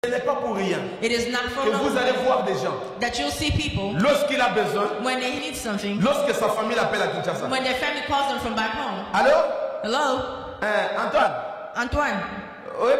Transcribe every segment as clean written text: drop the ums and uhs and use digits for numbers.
Ce n'est pas pour rien It is not for que vous allez voir des gens. that you'll see people Lorsqu'il a besoin, when they need something, lorsque sa famille l'appelle à Kinshasa. when their family calls them from back home. Allô? Hello, Antoine. Antoine. You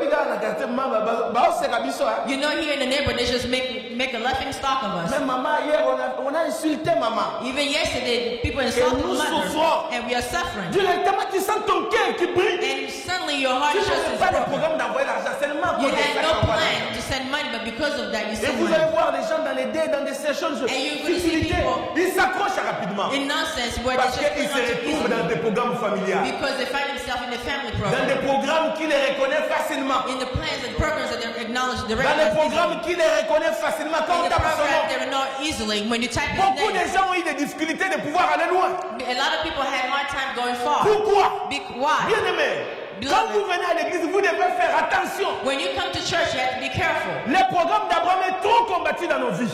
You know, here in the neighborhood, they just make a laughing stock of us. Même maman, hier, on a insulté maman. Even yesterday, people insulted nous mother, souffrons. and we are suffering. Directement, tu sens ton cœur qui brille. And suddenly your heart Tu just n'avais is pas le broken. programme d'envoyer l'argent, seulement You pour had les no faire plan to send money, but because of that, you Et send vous money. allez voir les gens dans les dés, dans des sessions de And you're going to see futilité. people Ils s'accrochent rapidement. in nonsense where Parce they just qu'ils se cling on to retrouvent dans easily des programmes familiales. because they find themselves in the family Dans program, des programmes qui les reconnaissent facilement. in the plans and programs that they acknowledge, they Dans les recognize programmes qui les reconnaissent facilement. Quand in on the tape son program nom. they know easily. When you type his Beaucoup de name, gens ont eu des difficultés de pouvoir aller loin. a lot of people had a hard time going far. Pourquoi? Why? Bien aimé, quand vous venez à l'église, vous devez faire attention. When you come to church, you have to be careful. Le programme d'Abraham est trop combattu dans nos vies.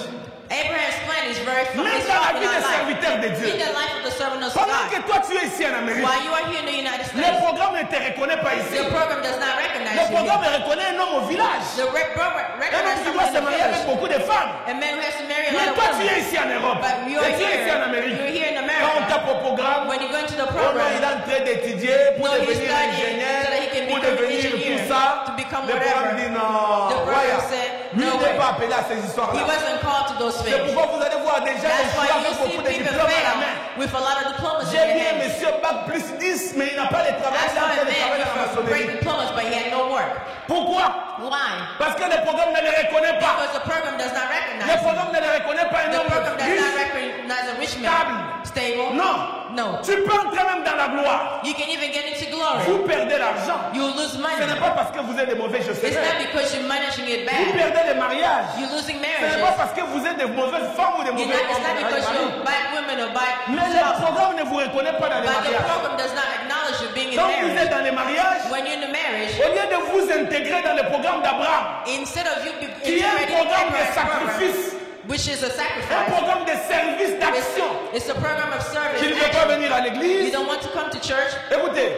Abraham's plan is very fun. Même It's dans la fun in vie our des life. serviteurs de Dieu. In the life of the servant of Pendant God. que toi tu es ici en Amérique, While you are here in the United le States, programme ne te reconnaît pas ici. the program does not recognize Le you. programme here. reconnaît un homme au village. The program Un homme recognizes qui doit someone se in the marier avec village. beaucoup de femmes. A man who has to marry a Mais lot of toi tu women. es ici en Europe. But you are Et tu es ici en here. Amérique. You're here in Quand on America. tape au programme, When you go into the oh non, il est program, en train d'étudier pour No, he's devenir studying ingénieur, so that he can pour become devenir engineer, tout ça. to become Le programme whatever. dit non. The program Voilà. said, Lui no n'est way. pas appelé à ces He histoires-là. wasn't called to those C'est things. pourquoi vous allez voir des gens That's why avec you see beaucoup de people diplômes à la fail main. with a lot of diplomas in J'ai their vu un hands. monsieur bac plus 10, mais il n'a pas de travail. I Il a saw a fait de travail man dans la with great maçonnerie. diplomas, but he had no work. Pourquoi? Why? Parce que le programme ne le reconnaît pas. Because the program does not Le recognize him. programme ne le reconnaît pas un The homme program does riche. not recognize a rich Stable. man. Stable. Non. No. Tu peux entrer même dans la gloire. You can even get into glory. Vous perdez l'argent. You lose Ce money. n'est pas parce que vous êtes des mauvais It's gestionnaires. not because you're managing it Vous bad. perdez les mariages. You're losing Ce n'est marriages. pas parce que vous êtes des mauvaises femmes ou des mauvais It's not because hommes. you're bad women or bad Mais le programme ne vous reconnaît pas dans les but the mariages. program does not acknowledge you being in Quand vous êtes marriage. dans les mariages, When you're in a marriage, au lieu de vous intégrer dans le programme d'Abraham, instead of you qui est un integrating programme de Abraham's program, sacrifice, which is a un sacrifice, programme de service, d'action, it's a program of service. qui ne veut pas action. venir à You l'église. don't want to come to church. Écoutez,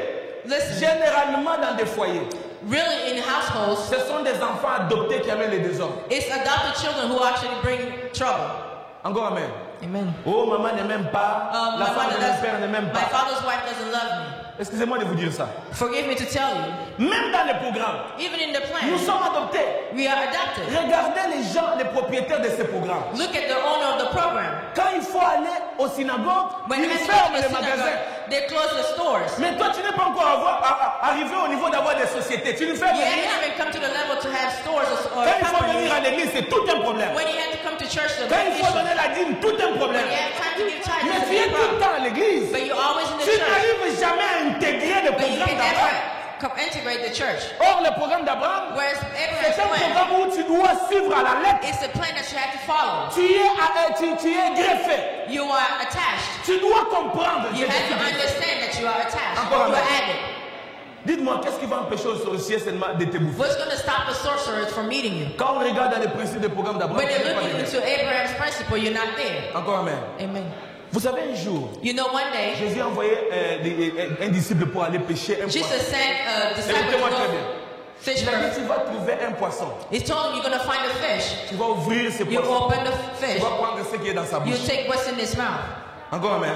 Listen, généralement dans des foyers, really in households, ce sont des enfants adoptés qui amènent les désordres. it's adopted children who actually bring trouble. Encore amen. Amen. Oh, maman ne m'aime pas, la My femme mother de mon père ne doesn't, m'aime my pas. father's wife doesn't love me. Excusez-moi de vous dire ça. Forgive me to tell you, Même dans les programmes, even in the nous plan, sommes adoptés. we are adopted. Regardez les gens, les propriétaires de ces programmes. Look at the owner of the program. Quand il faut aller aux synagogues, When ils they ferment go to les the magasins. synagogue, they close the stores. Mais toi, tu n'es pas encore arrivé au niveau d'avoir des sociétés. Tu ne fais You rien. haven't even come to the level to have stores or Quand il faut companies. venir à l'église, c'est tout un problème. When you have to come to church, the Quand big il faut issue. donner la dîme, tout un problème. When you have time to give tithes, Mais it's a tu es big tout le problem. temps à l'église. But you're always in the Tu church. n'arrives jamais à intégrer le But you programme can d'Abraham. never integrate the church. Or, le programme d'Abraham, Whereas c'est un Abraham's plan, programme où tu dois suivre à la lettre. it's a plan that you have to follow. Tu es greffé. You are attached. Tu dois comprendre. You have to understand that you are attached. Encore You are amen. added. Dites-moi, qu'est-ce qui va empêcher au sorcier seulement de te bouffer? What's going to stop the sorcerers from eating you? Quand on regarde dans les principes des programmes d'Abraham, When tu you're n'es pas looking dedans. into Abraham's principle, you're not there. Encore amen. Amen. Vous savez, un jour, You know, one day, Jésus a envoyé un disciple pour aller pêcher un Jesus poisson. sent a disciple to Écoutez-moi très go bien. fish Il a dit, first. tu vas trouver un poisson. He told him you're going to find a fish. Tu vas ouvrir ce You poisson. open the Tu fish. vas prendre ce qui est dans sa You bouche. take what's in his mouth. Encore amen.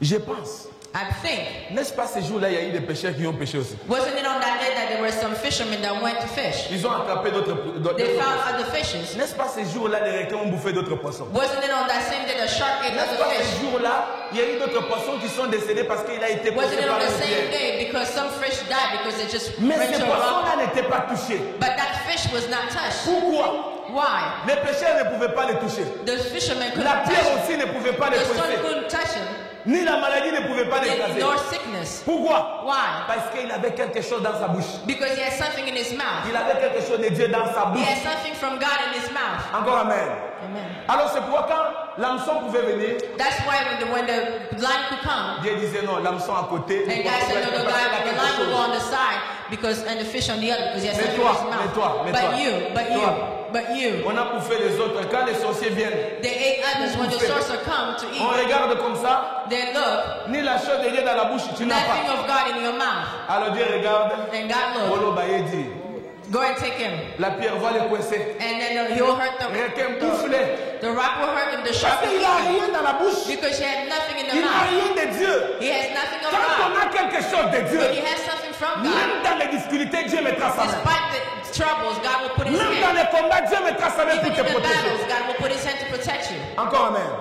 Je pense, I think. n'est-ce pas ce jour-là, il y a eu des pêcheurs qui ont pêché aussi. Wasn't it on that day that there were some fishermen that went to fish? Ils ont attrapé d'autres They poissons. found other fishes. N'est-ce pas ce jour-là, les requins ont bouffé d'autres poissons. Wasn't it on that same day the shark ate N'est-ce other pas fish? ce jour-là, il y a eu d'autres poissons qui sont décédés parce qu'il a été Wasn't poussé it par on the une same pierre. day because some fish died because they just Mais went ces to a rock? poissons-là n'étaient pas touchés. But that fish was not touched. Pourquoi? Why? Les pêcheurs ne pouvaient pas les toucher. The fishermen couldn't La touch pierre him. aussi ne pouvait pas les The sun toucher. couldn't touch him. Ni la maladie ne pouvait pas les écraser. Nor sickness. Pourquoi? Why? Parce qu'il avait quelque chose dans sa bouche. Because he had something in his mouth. Il avait quelque chose de Dieu dans sa He bouche. had something from God in his mouth. Encore amen. Amen. Alors c'est pourquoi quand l'hameçon pouvait venir, That's why when the line could come, Dieu disait non, l'hameçon à côté. and God said, no, the line will go on the side because and the fish on the other because he has Mais something toi, in his mais mouth. toi, mais But toi, you, but you, toi. but you. On a bouffé les autres. Quand les sorciers viennent, They ate others when the sorcerer come to on eat. regarde comme ça, They look, ni la chose de Dieu dans la bouche, tu n'as nothing pas. of God in your mouth. Alors Dieu regarde, And God looked. Bolo Baye dit, Go and take him. La pierre va le coincer. And then he'll hurt Requin bouffe-le. the rock will hurt him, the Parce shark will qu'il eat n'a him. rien dans la bouche. Because he had nothing in the Il n'a mouth. rien de Dieu. He has nothing of Quand on God. a quelque chose de Dieu, When he has something from God, même dans les difficultés, Dieu mettra sa main. despite the troubles, God will put his Même dans hand. les combats, Dieu mettra sa main Even pour te in the protéger. battles, God will put his hand to protect you. Encore amen.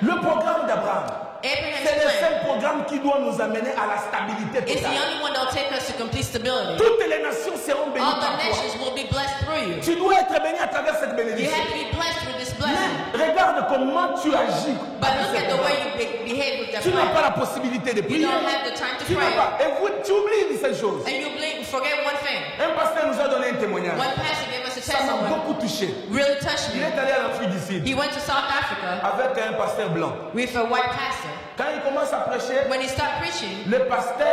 Le programme d'Abraham, Abraham's c'est le plan seul programme qui doit nous amener à la stabilité is the totale. only one that will take us to complete stability. Toutes les nations seront bénies All par the toi. nations will be blessed through you. Tu dois être béni à travers cette You bénédiction. have to be blessed with this blessing. Mais regarde comment tu agis. But look at the way you behave with the Tu n'as pas plan. la possibilité de You prier. don't have the time to Tu n'as pray. pas. Et tu oublies cette chose. And you forget one thing. Un pasteur nous a donné un témoignage. One pastor gave us a Ça m'a testimony. beaucoup touché. Really touched Il me. est allé à l'Afrique du Sud He went to South Africa avec un pasteur blanc. with a white pastor. Quand il commence à prêcher, When he started preaching, le pasteur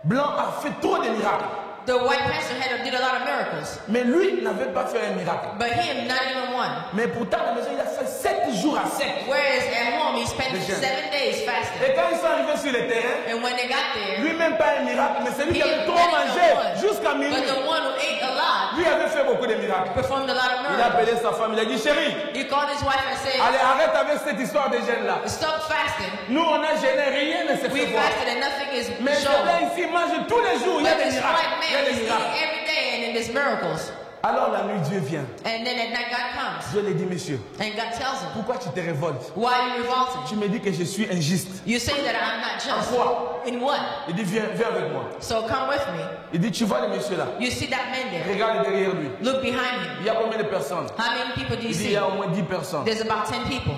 blanc a fait trop de miracles. the white pastor did a lot of miracles. Mais lui n'avait pas fait un miracle. But him, not even one. Mais pourtant, à la maison, il a fait 7 jours à sec. Whereas at home, he spent Déjà. 7 days fasting. Et quand ils sont arrivés sur le terrain, And when they got there, lui-même pas un miracle, mais c'est lui he qui avait didn't trop get mangé no one. jusqu'à But minuit. the one who ate a lot Lui avait fait beaucoup de miracles. performed a lot of Il a miracles. appelé sa femme, il a dit chérie, He called his wife and said, allez arrête avec cette histoire de jeûne là. stop fasting. Nous on a gêné, rien ne s'est We fait voir. fasted and nothing is Mais shown. celui-là ici mange tous les jours, il y a But des this miracles. white Il y a man des is eating miracles. every day and then there's miracles. Alors la nuit Dieu vient. And then at night God comes. Dieu lui dit monsieur, And God tells him, pourquoi tu te révoltes? why are you revolting? Tu me dis que je suis injuste. You say that I'm not just. quoi? In what? Il dit viens avec moi. So come with me. Il dit tu vois le monsieur là. You see that man there. Regarde derrière lui. Look behind him. Il y a combien de personnes? How many people do you Il dit il see? y a au moins 10 personnes. There's about 10 people.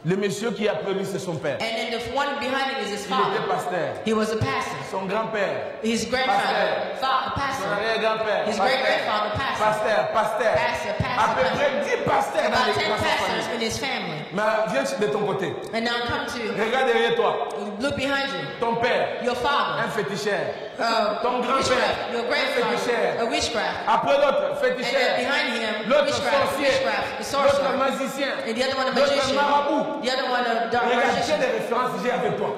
Le monsieur qui est après lui c'est son père. And then the one behind him is his Il était father. pasteur. He was a pastor. Son grand-père. His grandfather, Son pastor. arrière-grand-père. His great-grandfather, pastor. Pasteur. À peu près 10 pasteurs dans About 10 dans sa pastors famille. in his family. Mais viens de ton côté. And now come to, Regarde derrière toi. look behind you. Ton père, Your father. un féticheur. Ton grand-père, Witchcraft. Your un grandfather. féticheur. A witchcraft. Après l'autre, And féticheur. then behind him, L'autre witchcraft, sorcier. the L'autre sorcerer. magicien. And the other one a L'autre magician. marabout. The other one a dark Regarde magician. quelle référence j'ai avec toi.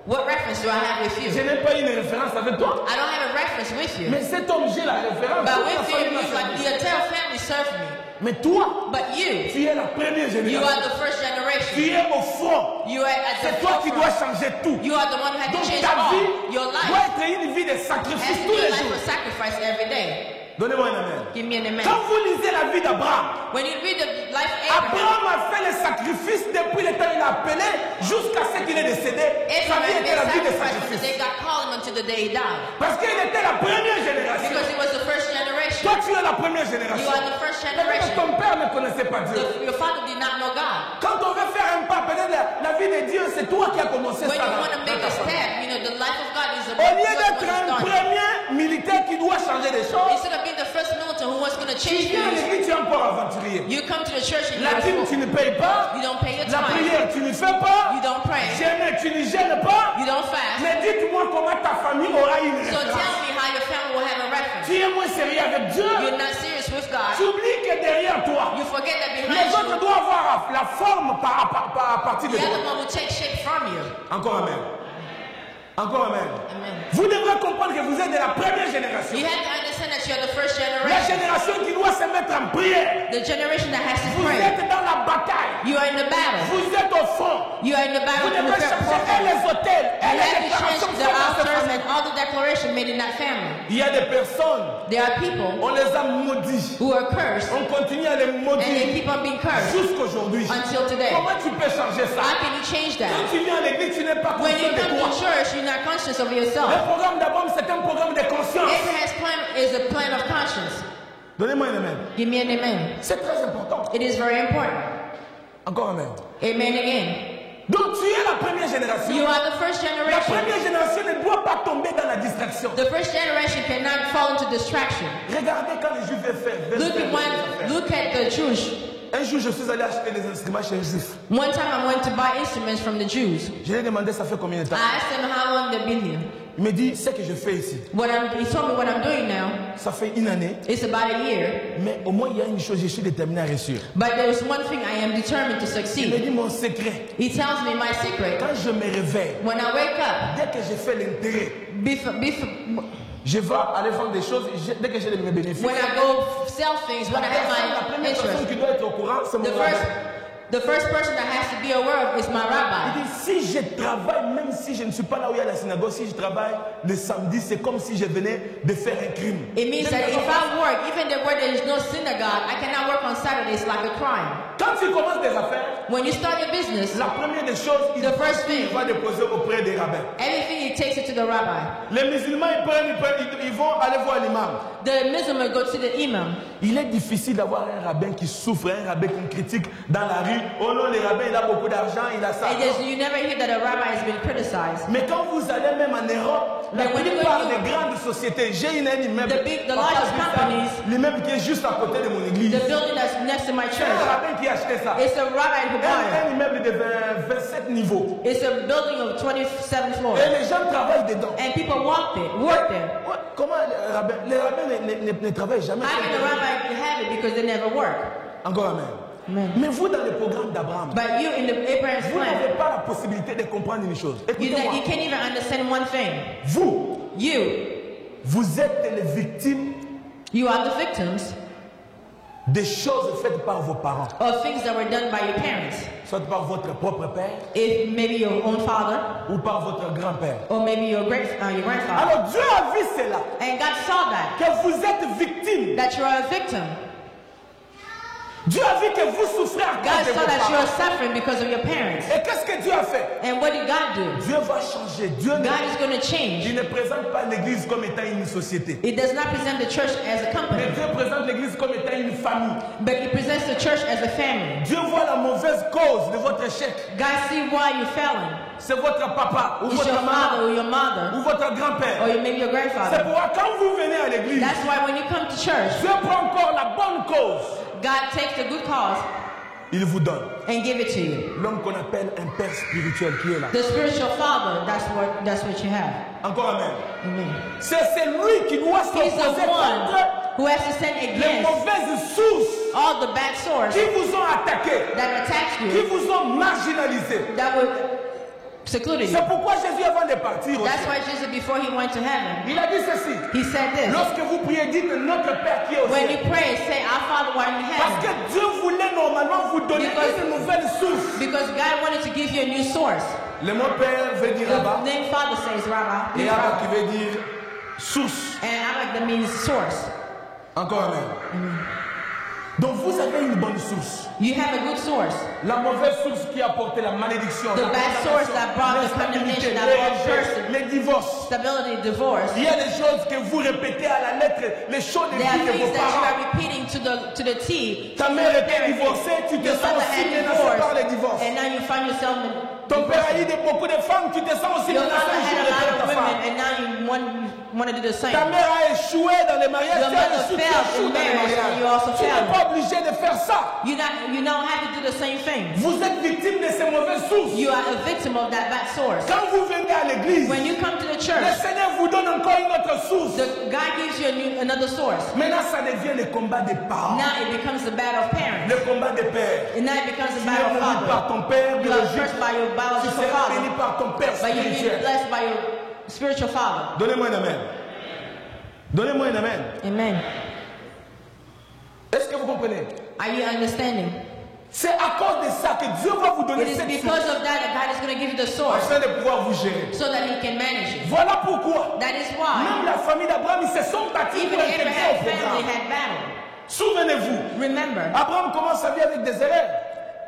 What reference do I have with Je you? n'ai pas une référence avec toi. I don't have a reference with you. Mais cet homme, j'ai la référence. But Toute la with you, famille m'a it's like servi. the entire family served me. Mais toi, But you tu es la première are génération. the first Tu generation. es au fond. You are at the C'est toi qui dois forefront. changer tout. You are the one who had to Donc change ta all. vie Your doit life être une vie de has sacrifice to tous be a les life jours. of sacrifice every day. Donnez-moi un amen. Give me an amen. Quand vous lisez la vie d'Abraham, When you read the life of Abraham, Abraham a fait les sacrifices depuis le temps où il a appelé jusqu'à ce qu'il est décédé. Sa vie Abraham était la vie made des sacrifice from the day sacrifices. God called him until the day he died. Parce qu'il était la première génération. Because he was the first generation. Toi, tu es la première You génération. are the first Peut-être generation. ton père ne connaissait pas Dieu. Your father did not know God. Quand on veut faire un pas, peut-être la vie de Dieu, c'est toi qui as commencé When ça. you dans- want to dans make ta a famille. step, you know, the life of God is Au lieu d'être un about premier militaire qui doit changer des choses, Instead of being the first militant who was going to tu change viens à things, l'église, tu es encore aventurier. you come to the church and La dîme, you're tu ne payes pas. you don't pay your La time, prière, tu ne fais pas. you don't pray, Jeûner, tu ne gênes pas. you don't fast. Mais dites-moi comment ta famille aura une So tell référence. me how your family will have a reference. Tu es moins sérieux avec Dieu. You're not serious with Tu God. oublies que derrière toi, You forget that les behind autres you, doivent avoir la forme à partir de the other toi. one will take shape from you. Encore amen. Encore amen. Amen. Vous devrez comprendre que vous êtes de la première génération. You have to understand that you're the first La generation, génération qui doit se mettre en prière. the generation that has to Vous pray. êtes dans la bataille. You are in the battle. Vous êtes au fond. You are in the Vous battle devez with your changer prophet. les hôtels et You les have to déclarations change faites the dans cette altars famille. and all the declaration made in that family. Il y a des personnes, There are people on les a maudits. who are cursed On continue à les and they maudire keep on being cursed jusqu'aujourd'hui. until today. Comment tu peux changer ça? How can you change Quand that? tu viens à l'église, tu n'es pas When you conscient de come to toi. church, you're not conscious of Le yourself. programme d'Abraham, c'est un programme de conscience. Abraham's plan is a plan of conscience. Donnez-moi un amen. Give me an amen. C'est très important. It is very important. Encore un amen. Amen again. Donc tu es la première génération. You are the first La generation. première génération ne doit pas tomber dans la distraction. The first generation cannot fall into distraction. Regardez quand les Juifs veulent faire. Look at the Jews. Un jour, je suis allé acheter des instruments chez un Juif. One time I went to buy instruments from the Jews. Je lui ai demandé ça fait combien de temps. I asked them how long they've been here. Il me dit ce que je fais ici. He told me what I'm doing now. Ça fait une année, It's about a year. mais au moins il y a une chose, je suis déterminé à réussir. But there's one thing I am determined to Il me succeed. dit mon secret. He tells me my secret. Quand je me réveille, When I wake up, dès que je fais l'intérêt, Je vais aller vendre des choses dès que j'ai mes bénéfices. When I go sell things, when I La have my première personne interest, qui doit être au courant, c'est mon rabbin. the first person that has to be aware of is my Il rabbi. dit, si je travaille, même si je ne suis pas là où il y a la synagogue, si je travaille le samedi, c'est comme si je venais de faire un crime. It means that if I work, even where there is no synagogue, I cannot work on Saturdays like a crime. Quand tu commences des affaires, When you start your business, la première des choses, il va déposer auprès des rabbins. everything he takes it to the rabbi. Les musulmans, ils vont aller voir l'imam. The Muslim go to the imam. Il est difficile d'avoir un rabbin qui souffre, un rabbin qu'on critique dans la rue. Oh non, le rabbin, il a beaucoup d'argent, il a ça. You never hear that a rabbi has been criticized. Mais quand vous allez même en Europe, la plupart des grandes sociétés, j'ai une immeuble, the largest companies, l'immeuble qui est juste à côté de mon église. The building that's next to my C'est un church. rabbin qui a acheté ça. It's a rabbi who bought Un immeuble de 27 niveaux. it. It's a building of 27 floors. Et les gens travaillent dedans. And people work there. Ouais, comment les rabbins ne travaillent jamais? How can a rabbi have it because they never work? Encore amen. Amen. Mais vous, dans le programme d'Abraham, But you in the Abraham's vous plan, n'avez pas la possibilité de comprendre une chose. you Écoutez-moi. can't even understand one thing. Vous êtes les victimes You are the victims des choses faites par vos parents. of things that were done by your parents. Soit par votre propre père If maybe your own father ou par votre grand-père. or maybe your grandfather. Alors Dieu a vu cela, And God saw that que vous êtes victime. you are a victim. Dieu a vu que vous souffrez à God cause de saw vos that you are parents. suffering because of your parents. Et qu'est-ce que Dieu a fait? And what did God do? Dieu va changer. Dieu God is going to il change. ne présente pas l'Église comme étant une société. It does not present the church as a Mais company, Dieu présente l'Église comme étant une famille. but it presents the church as a family. Dieu voit la mauvaise cause de votre échec. God see why you're failing. C'est votre papa ou It's your votre father maman or your mother ou votre grand-père. or maybe your C'est grandfather. pourquoi quand vous venez à l'église, That's why when you come to church, Dieu prend encore la bonne cause. God takes the good cause Il vous donne. and give it to you. L'homme qu'on appelle un père spirituel qui est là. The spiritual father, that's what you have. Encore amen. Amen. C'est lui qui doit He's s'opposer the one contre who has to stand les against mauvaises sources all the bad sources qui vous ont attaqué, that attacked qui you, vous ont marginalisé. that were secluded you. C'est pourquoi Jésus, avant de partir, That's aussi, why Jesus, before he went to heaven, il a dit ceci. he said this. Lorsque vous priez, dites notre Père qui est au When ciel. you pray, say, Our Father who art in Parce heaven. que Dieu voulait normalement vous donner Because- une nouvelle source. Because God wanted to give you a new source. Le mot Père veut dire The Abba. name Father says Rabbi. Et means Abba Rabbi. qui veut dire source. And Abba that means source. Encore amen. Donc vous avez une bonne source. You have a good source. La mauvaise source qui a apporté la malédiction, The la bad condamnation, source that brought the l'instabilité, condemnation, that brought les regrets, person. les divorces. Stability, divorce. Il y a des choses que vous répétez à la lettre, les choses de There are vie de things vos that you parents. are repeating to the T. Ta mère était divorcée, tu te Your sens mother aussi had menacé par les divorced, divorces. and now you find yourself in Ton père a eu beaucoup de femmes, tu te sens aussi your menacé mother had a de lot of ta women, femme. and now you want to do the same. Ta mère a échoué dans les mariages, Your tu as mother échoué, tu failed échoues in dans les marriage, mariages. and you also Tu n'es failed. pas obligé de faire ça. You don't have to do the same thing. Vous êtes victime de ces mauvaises sources. You are a victim of that bad source. Quand vous venez à l'église, When you come to the le church, Seigneur vous donne encore une autre source. God gives you another source. Maintenant, ça devient le combat des parents, Now it becomes the battle of parents. le combat des pères. And now it becomes the Tu es battle of maudit par father. ton père You are biologique, cursed by your tu biological seras béni father, par ton père but you're being spirituel. blessed by your spiritual father. Donnez-moi un amen. Donnez-moi un amen. Amen. Est-ce que vous comprenez? Are you understanding? C'est à cause de ça que Dieu va vous donner It is cette because source of that that God is going to give you the source afin de pouvoir vous gérer. so that He can manage you. Voilà pourquoi That is why même la famille d'Abraham, ils se sont battus even pour intégrer au Abraham's family programme. had battle. Souvenez-vous, Remember, Abraham commence sa vie avec des erreurs.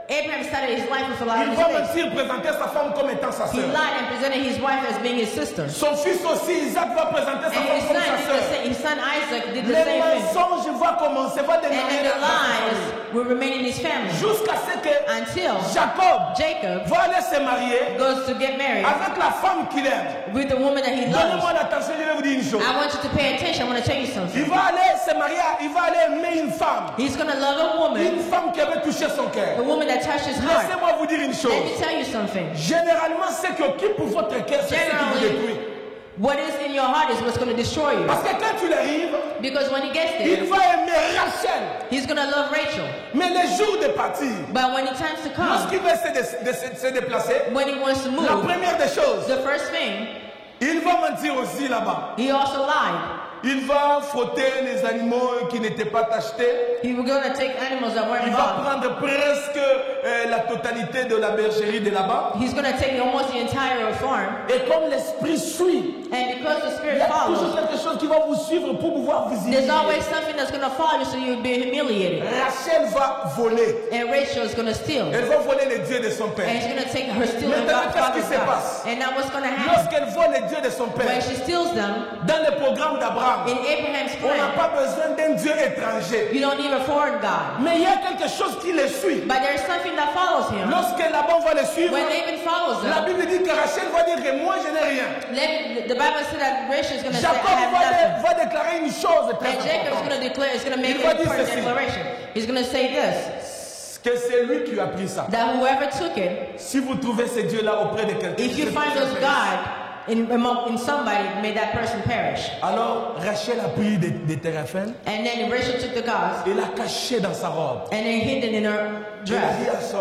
Abraham started his life with a lot Il of va mistakes. mentir, présenter sa femme comme étant sa He sœur. lied and presented his wife as being his sister. Son fils aussi, Isaac, va présenter sa And femme comme sa sœur. his son Isaac did the Les same thing. mensonges vont commencer, va And démarrer then the dans sa famille. lies will remain in his family Jusqu'à ce que until Jacob Jacob va aller se marier goes to get married avec la femme qu'il aime. with the woman that he Donnez-moi loves. l'attention, je vais vous dire une chose. I want you to pay attention. I want to tell you something. Il va aller se marier, il va aller aimer une femme. He's going to love a woman, Une femme qui avait touché son cœur. a woman that touched his heart. Laissez-moi vous dire une chose. Let me tell you something. Généralement, ce qui occupe votre cœur, c'est ce qui vous détruit. Generally, what is in your heart is what's going to destroy you. Parce que quand tu arrives, Because when he gets il there, va aimer Rachel. he's going to love Rachel. Mais le jour de partir, But when it times to come, lorsqu'il va se déplacer, when he wants to la move, première des choses, the first thing, Il va mentir aussi là-bas. He also lied. Il va frotter les animaux qui n'étaient pas tachetés. He was going to take animals that weren't Il va involved. prendre presque la totalité de la bergerie de là-bas. He's going to take almost the entire farm. Et comme l'esprit suit, And because the il Spirit y a toujours follows, quelque chose qui va vous suivre pour pouvoir vous there's humilier. always something that's going to follow you so you'll be humiliated. Rachel va voler. And Rachel is going to steal. Elle va voler les dieux de son And père. he's going to take her stealing Maintenant, God's qu'est-ce qui father's se God. passe? And now what's going to happen? Lorsqu'elle vole les dieux de son When père, she steals them, dans le programme d'Abraham, in Abraham's on n'a plan, pas besoin d'un dieu étranger. you don't need a foreign God. Mais il y a quelque chose qui le suit. But there's something that follows him. Lorsque Laban va le suivre, When Laban follows la them, Bible dit que Rachel va dire que moi je n'ai rien. the Bible said that Rachel is going to say, I Jacob have nothing. va déclarer une chose très And Jacob's going importante. to declare, is going to make Il an va dire important ceci. declaration. He's going to say this, Que c'est lui qui a pris ça. that whoever took it, Si vous trouvez ces dieux-là auprès de quelqu'un, if you find those God in somebody, may that person perish. alors Rachel a pris des téraphins And then Rachel took the gods et l'a caché dans sa robe. and then hid it in her Elle a dress. dit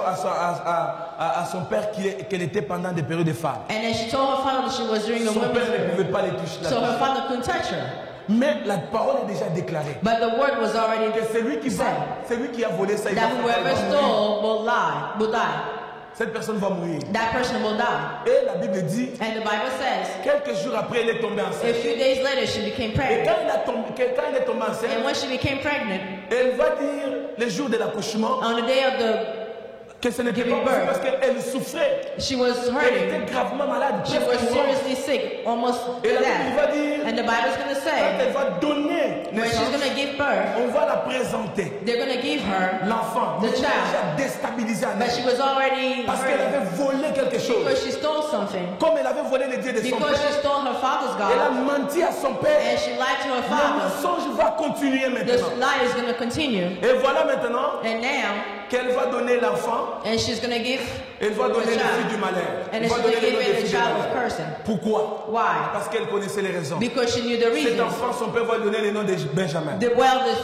à son père qu'elle était pendant des périodes de femmes. And then she told her father that she was during the Son père women's ne period. pouvait pas les toucher. So her father couldn't touch her. Mais la parole est déjà déclarée. But the word was already Que celui qui said celui qui a volé ça, il that va whoever mourir. stole will die. Cette personne va mourir. That person will die. Et la Bible dit, And the Bible says, quelques jours après, elle est tombée a enceinte. few days later she became Et pregnant. quand elle est tombée And enceinte, when she became pregnant, elle va dire le jour de l'accouchement on the day of the, que ce n'était pas Giving possible birth. parce qu'elle souffrait. she was Elle était hurting. gravement malade. She presque was mourante. seriously sick, almost Et la to Bible death. va dire, And the Bible's going to quand say, elle va donner when she's naissance, going to give birth, on va la présenter. they're going to give her, L'enfant, The mais elle child. est déjà déstabilisée en but she elle. was already Parce qu'elle hurting avait volé quelque chose. because she stole something. Comme elle avait volé les dieux de son Because she père, stole her father's elle a God menti à son père. and she lied to her Le father. mensonge va continuer This maintenant. lie is going to continue. Et voilà maintenant And now, qu'elle va donner l'enfant. and she's going to give, Elle va donner le fils du malheur. and Elle then va she's going donner to le give nom it du the fils du child of malheur. cursing. Pourquoi? Why? Parce qu'elle connaissait les raisons. Because she knew the Cet reasons. enfant, son père va donner le nom de Benjamin. The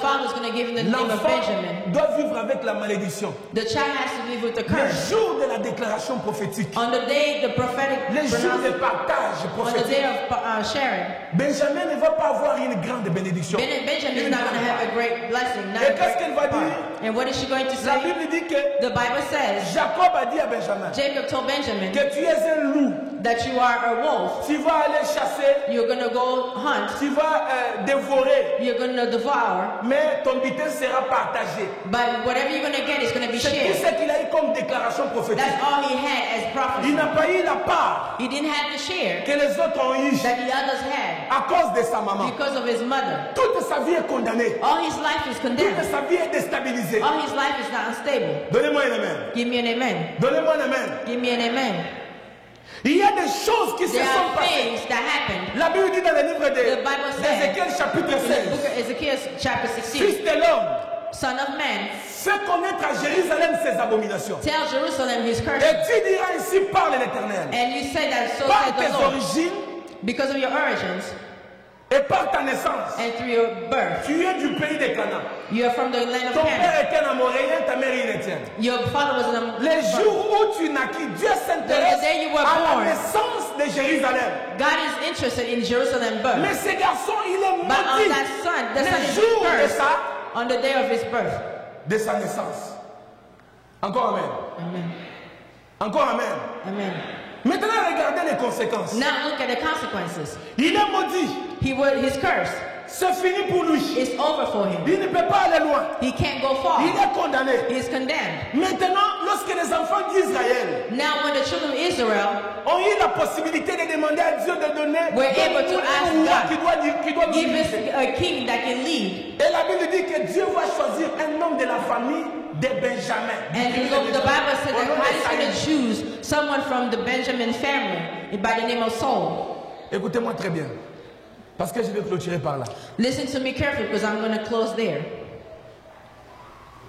father's going to give him the name of Benjamin. L'enfant doit vivre avec la malédiction. The child has to live with the Le curse. jour de la déclaration prophétique, On the day the prophetic les jours de pronouncement, partage on the prophétique, day of sharing, Benjamin ne va pas avoir une grande bénédiction. Benjamin is Une not going to grande have a great blessing. Not Et a qu'est-ce qu'elle va great dire? part. And what is she going to La say? Bible dit que The Bible says, Jacob a dit à Benjamin Jacob told Benjamin que tu es un loup. that you are a wolf. Tu vas aller chasser, You're going to go hunt. tu vas dévorer, You're going to devour. mais ton butin sera partagé. But whatever you're going to get is going to be C'est tout shared. ce qu'il a eu comme déclaration prophétique. That's all he had as Il prophecy. n'a pas eu la part He didn't have to share que les autres ont eu that the others had à cause de sa maman. because of his mother. Toute sa vie est condamnée. All his life is Toute condemned. sa vie est déstabilisée. All his life is not unstable. Donnez-moi un amen. Give me an amen. Donnez-moi un amen. Give me an amen. Il y a des choses qui se There sont are passées. things that happened. La Bible dit dans le livre The Bible says d'Ézéchiel chapitre in the book 16. of Ezekiel chapter Fils 16, de l'homme, Son of man, fais connaître à Jérusalem ses abominations. tell Jerusalem his curse. Et tu diras ainsi parle l'Éternel. And you say that so Par said tes the Lord. origines Because of your origins et par ta naissance, and through your birth, tu es du pays de Canaan. you are from the land of Ton Canaan. père était un Amoréen, ta mère est une Étienne. Your father was in Les the jours où tu naquis, Dieu s'intéresse The day you were à la born. naissance de Jérusalem. God is interested in Jerusalem birth. Mais ce garçon, il est But on maudit that son, the son le is jour de cursed sa, on the day of his birth. de sa naissance. Encore amen. Amen. Encore amen. Amen. Maintenant, regardez les conséquences. Now look at the consequences. Il est maudit. His curse C'est fini pour lui. is over for him. Il ne peut pas aller loin. He can't go far. Il est condamné. He is condemned. Maintenant, lorsque les enfants d'Israël Now when the children of Israel ont eu la possibilité de demander à Dieu de donner We're able to ask un roi God. qui doit nous give us diriger. a king that can lead. Et la Bible dit que Dieu va choisir un homme de la famille de Benjamin. And the Bible said that God is going to choose someone from the Benjamin family by the name of Saul. Écoutez-moi très bien. Parce que je vais clôturer par là. Listen to me carefully because I'm going to close there.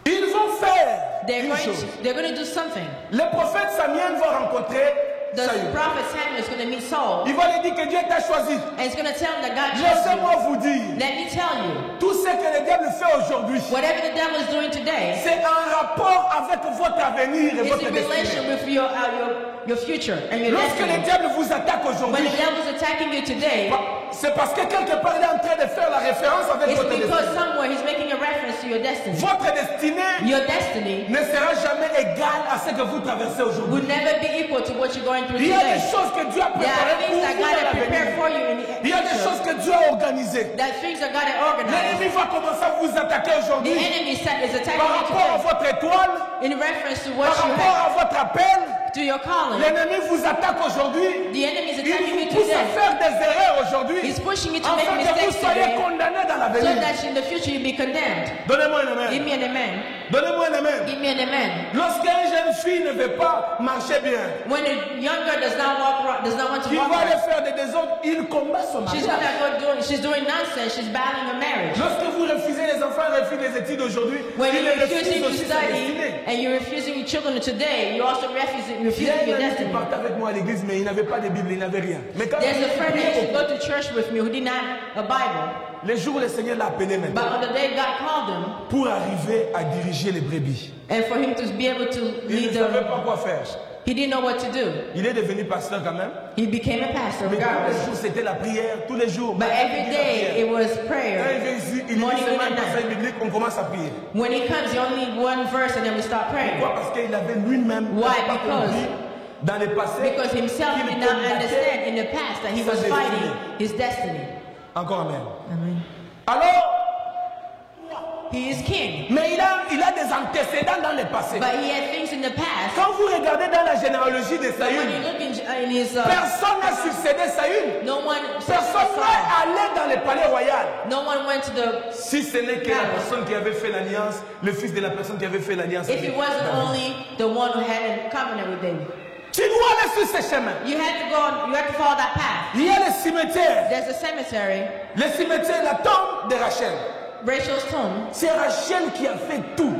Ils vont faire une chose. They're going to do something. Le prophète Samuel va rencontrer The Saül. prophet Samuel is going to meet Saul. Il va lui dire que Dieu t'a choisi. And he's going to tell him that God chose Laissez-moi you. vous dire, Let me tell you, tout ce que le diable fait aujourd'hui, whatever the devil is doing today, c'est en rapport avec votre avenir et It's votre in relation destinée. with your future and your Lorsque le destiny. diable vous attaque When aujourd'hui, the devil's attacking you today, c'est parce que quelque part il est en train de faire la référence avec it's votre because destinée. somewhere he's making a reference to your destiny. Votre destinée Your destiny ne sera jamais égale à ce que vous traversez aujourd'hui. would never be equal to what you're going through Il y a des today. choses que Dieu a There are préparées things pour that vous God dans has prepared l'avenir. for you in the Il y a des future. choses que Dieu a organisées. That things that God has organized. L'ennemi va commencer à vous attaquer The aujourd'hui enemy is attacking par you rapport à today votre étoile, in reference to par what you rapport have, à votre appel. to your calling. L'ennemi vous attaque aujourd'hui. The enemy is Il attacking you vous pousse à today. faire des erreurs aujourd'hui He's pushing you to make afin que vous mistakes soyez today condamnés dans so l'avenir. that in the future you'll be condemned. Donnez-moi un Give amen. me an amen. Donnez-moi un amen. Give me an amen. Lorsqu'une jeune fille ne veut pas marcher bien, When a young girl does not want to qui walk va aller right, faire des désordres, il combat son she's mariage. she's doing nonsense. She's battling her marriage. Lorsque vous refusez, les enfants refusent les études aujourd'hui, When ils you're refusent refusing to aussi sa study destinée. and you're refusing your children today, you're also refusing Il y a your un ami qui destiny. partait avec moi à l'église, mais il n'avait pas de Bible, il n'avait rien. Mais quand There's a il friend that priait used to go to church with me who didn't have a Bible, les jours où le Seigneur l'a appelé but maintenant on the day God called him, pour arriver à diriger les brebis. and for him to be able to Il lead ne savait them, pas quoi faire. he didn't know what to do. Il est devenu pasteur quand même. He became a pastor Mais tous les regardless. jours, c'était la prière. Tous les jours. But every day it was Quand il prayer. vient ici, il lit Morning, seulement un noon, and passage night. biblique, on commence à prier. When he comes, he only need one verse and then we start praying. Pourquoi? Parce qu'il avait lui-même Why? pas Because- compris dans le passé. Because himself qu'il did not combattait. understand in the past that he was Sa fighting destinée. his destiny. Encore amen. Amen. Alors, He is king, mais il a des antécédents dans le passé. but he had things in the past. Quand vous regardez dans la généalogie de But when Saül, you look in his, personne n'a succédé à Saül. no one, Personne n'est allé dans le palais royal. no one went to the. Si ce n'est que la personne qui avait fait l'alliance, le fils de la personne qui avait fait l'alliance. If avec it wasn't David. only the one who had a covenant with David, Tu dois aller sur ce chemin. you had to go. You had to follow that path. Il y a le cimetière. There's a cemetery, Le cimetière, la tombe de Rachel. Rachel's tomb. C'est Rachel qui a fait tout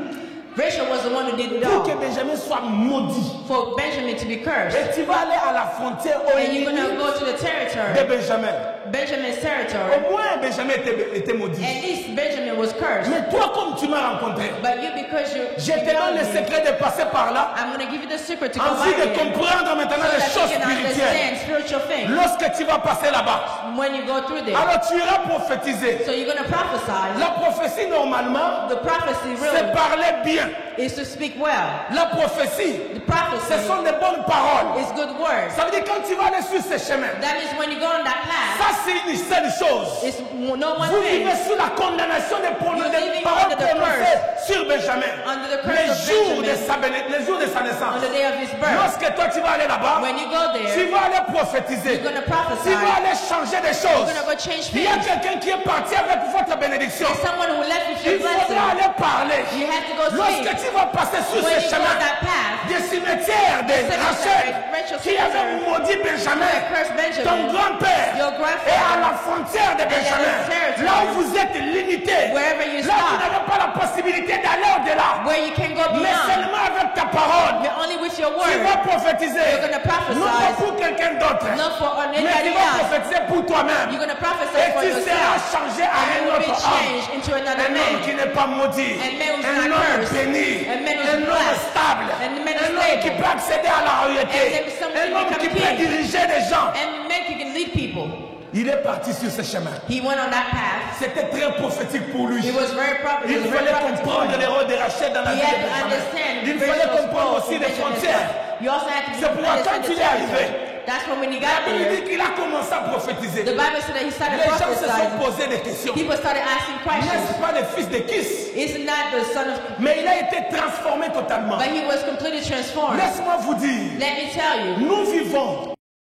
Rachel was the one who did it pour all que Benjamin soit maudit. for Benjamin to be cursed, Et tu vas aller à la frontière au and you're gonna ennemi go to the de territory, Benjamin. Benjamin's territory. Au moins Benjamin était maudit. At least Benjamin was cursed. Mais toi, comme tu m'as rencontré, But you, because you, je te donne le secret de passer par là, I'm going to give you the secret to go ainsi by de there, comprendre maintenant so les that choses you can spirituelles. understand spiritual things Lorsque tu vas passer là-bas, when you go through there. alors tu iras prophétiser. So you're going to prophesy. La prophétie, normalement, The prophecy c'est really parler bien. is to speak well. La prophétie, The ce prophecy sont des bonnes paroles. is good words. Ça veut dire quand tu vas aller sur ce chemin, That means when you go on that path, ça c'est une seule chose. it's no one Vous thing. vivez sous la condamnation des You're living paroles under the prononcées sur Benjamin. Under the curse Les of jours Benjamin. les jours de sa On naissance. the day of his birth. Lorsque toi tu vas aller là-bas, When you go tu there, vas aller prophétiser. you're going to prophesy. Tu vas aller changer des choses. You're going to go change Il y a things. quelqu'un qui est parti avec votre bénédiction. There's someone who left with Il your blessing. faudra aller parler. You have to go Lorsque speak. tu vas passer sur When ce you go chemin that path, des cimetières de cemetery, Rachel Rachel qui avait cemetery, maudit Benjamin, cursed Benjamin, ton grand-père, your et à grandfather, la frontière de Benjamin, the territory, là où vous êtes limité, wherever you là tu stop, n'avez pas la possibilité d'aller au-delà, where you can go mais beyond, seulement avec ta parole, you're only with your tu word, vas prophétiser, You're gonna prophesy. non pas pour quelqu'un d'autre, not for mais tu anybody vas else. prophétiser pour toi-même, You're going to prophesy et for tu seras yourself. changé à And un you will be autre homme. changed into another Un homme qui man. n'est pas maudit, And man who's un not homme cursed. béni, And man who's un homme blessed. stable, And man un is homme qui stable. peut accéder à la royauté, And then someone un homme become qui peut king. diriger des gens. And man who can lead people. Il est parti sur ce chemin. He went on that path. C'était très prophétique pour lui. It was very proper. Il fallait comprendre les rôles de Rachel dans la He vie had de to Benjamin. understand Il fallait Rachel's comprendre role aussi in les Benjamin's frontières. life. You also had to C'est pourquoi understand quand the il est arrivé, territory. That's when he la got Bible there, dit qu'il a commencé à prophétiser. the Bible said that he started Les gens se sont prophesying. posé des questions. People started asking N'est-ce questions. pas le fils de Kis? Isn't that the son of... Mais il a été transformé totalement. But he was completely transformed. Laisse-moi vous dire, Let me tell you, nous vivons